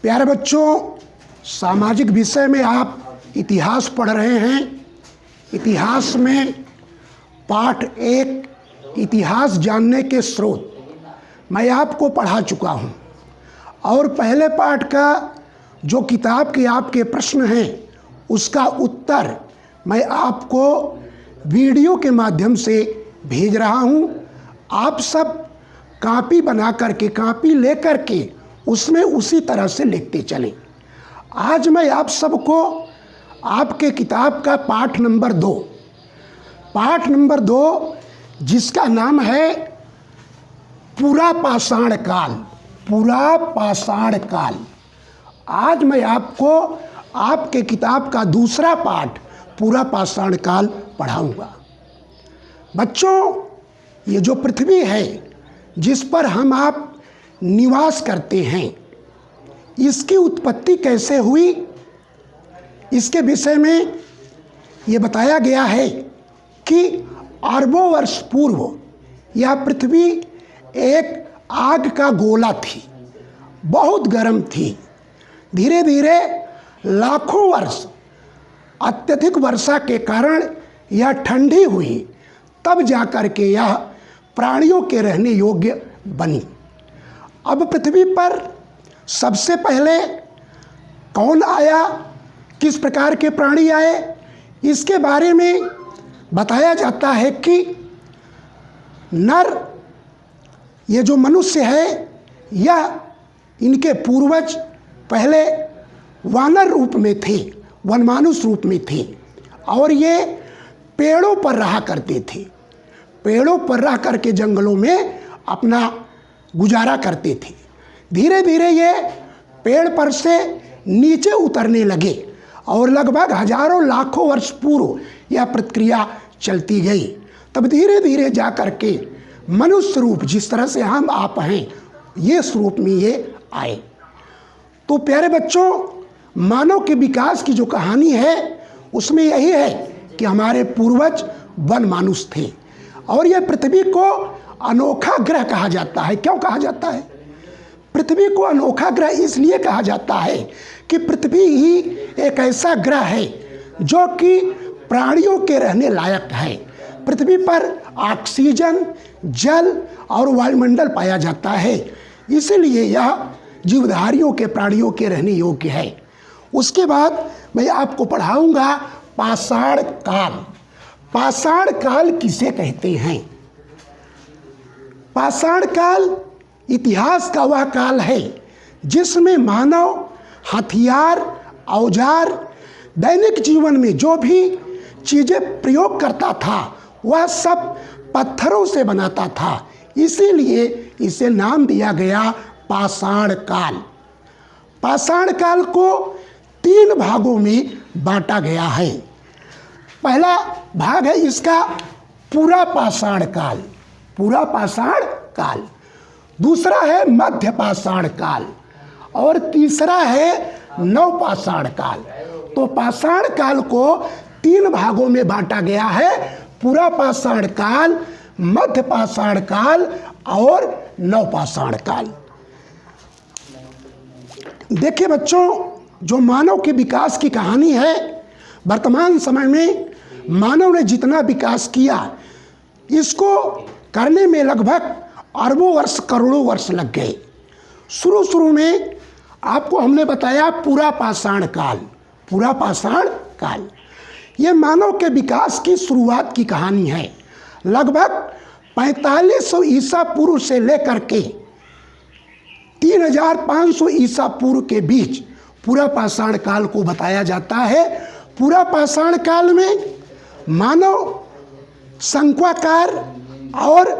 प्यारे बच्चों, सामाजिक विषय में आप इतिहास पढ़ रहे हैं। इतिहास में पाठ 1 इतिहास जानने के स्रोत मैं आपको पढ़ा चुका हूं और पहले पाठ का जो किताब के आपके प्रश्न हैं उसका उत्तर मैं आपको वीडियो के माध्यम से भेज रहा हूं। आप सब कॉपी बना करके, कॉपी ले करके उसमें उसी तरह से लिखते चलें। आज मैं आप सबको आपके किताब का पाठ नंबर 2 जिसका नाम है पूरा पाषाण काल। पूरा पाषाण काल। आज मैं आपको आपके किताब का दूसरा पाठ पूरा पाषाण काल पढ़ाऊंगा। बच्चों, ये जो पृथ्वी है जिस पर हम आप निवास करते हैं, इसकी उत्पत्ति कैसे हुई, इसके विषय में ये बताया गया है कि अरबों वर्ष पूर्व यह पृथ्वी एक आग का गोला थी, बहुत गर्म थी। धीरे धीरे लाखों वर्ष अत्यधिक वर्षा के कारण यह ठंडी हुई, तब जाकर के यह प्राणियों के रहने योग्य बनी। अब पृथ्वी पर सबसे पहले कौन आया, किस प्रकार के प्राणी आए, इसके बारे में बताया जाता है कि नर, ये जो मनुष्य है, यह इनके पूर्वज पहले वानर रूप में थे, वनमानुष रूप में थे और ये पेड़ों पर रहा करते थे। पेड़ों पर रह करके जंगलों में अपना गुजारा करते थे। धीरे धीरे ये पेड़ पर से नीचे उतरने लगे और लगभग हजारों लाखों वर्ष पूर्व यह प्रक्रिया चलती गई। तब धीरे धीरे जा कर के मनुष्य रूप, जिस तरह से हम आप हैं, ये स्वरूप में ये आए। तो प्यारे बच्चों, मानव के विकास की जो कहानी है उसमें यही है कि हमारे पूर्वज वन मानुष थे और यह पृथ्वी को अनोखा ग्रह कहा जाता है। क्यों कहा जाता है? पृथ्वी को अनोखा ग्रह इसलिए कहा जाता है कि पृथ्वी ही एक ऐसा ग्रह है जो कि प्राणियों के रहने लायक है। पृथ्वी पर ऑक्सीजन, जल और वायुमंडल पाया जाता है, इसीलिए यह जीवधारियों के, प्राणियों के रहने योग्य है। उसके बाद मैं आपको पढ़ाऊंगा पाषाण काल। पाषाण काल किसे कहते हैं? पाषाण काल इतिहास का वह काल है जिसमें मानव हथियार, औजार, दैनिक जीवन में जो भी चीज़ें प्रयोग करता था वह सब पत्थरों से बनाता था, इसीलिए इसे नाम दिया गया पाषाण काल। पाषाण काल को 3 भागों में बांटा गया है। पहला भाग है इसका पूरा पाषाण काल, पूरा पाषाण काल। दूसरा है मध्य पाषाण काल और तीसरा है नव पाषाण काल। तो पाषाण काल को 3 भागों में बांटा गया है, पूरा पाषाण काल, मध्य पाषाण काल और नव पाषाण काल। देखिए बच्चों, जो मानव के विकास की कहानी है, वर्तमान समय में मानव ने जितना विकास किया, इसको करने में लगभग अरबों वर्ष, करोड़ों वर्ष लग गए। शुरू में आपको हमने बताया पूरा पाषाण काल। पूरा पाषाण काल ये मानव के विकास की शुरुआत की कहानी है। लगभग 4500 ईसा पूर्व से लेकर के 3500 ईसा पूर्व के बीच पूरा पाषाण काल को बताया जाता है। पूरा पाषाण काल में मानव शंक्वाकार और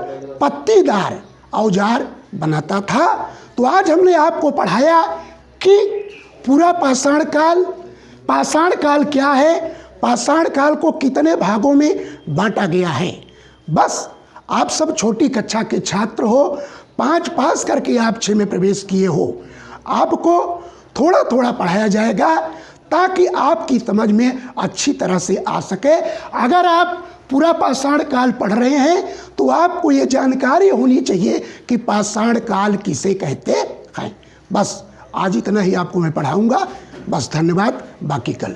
पत्तीदार औजार बनाता था। तो आज हमने आपको पढ़ाया कि पूरा पाषाण काल क्या है, पाषाण काल को कितने भागों में बांटा गया है। बस आप सब छोटी कक्षा के छात्र हो, 5 पास करके आप 6 में प्रवेश किए हो। आपको थोड़ा थोड़ा पढ़ाया जाएगा ताकि आपकी समझ में अच्छी तरह से आ सके। अगर आप पूरा पाषाण काल पढ़ रहे हैं तो आपको ये जानकारी होनी चाहिए कि पाषाण काल किसे कहते हैं। बस आज इतना ही आपको मैं पढ़ाऊँगा, बस धन्यवाद, बाकी कल।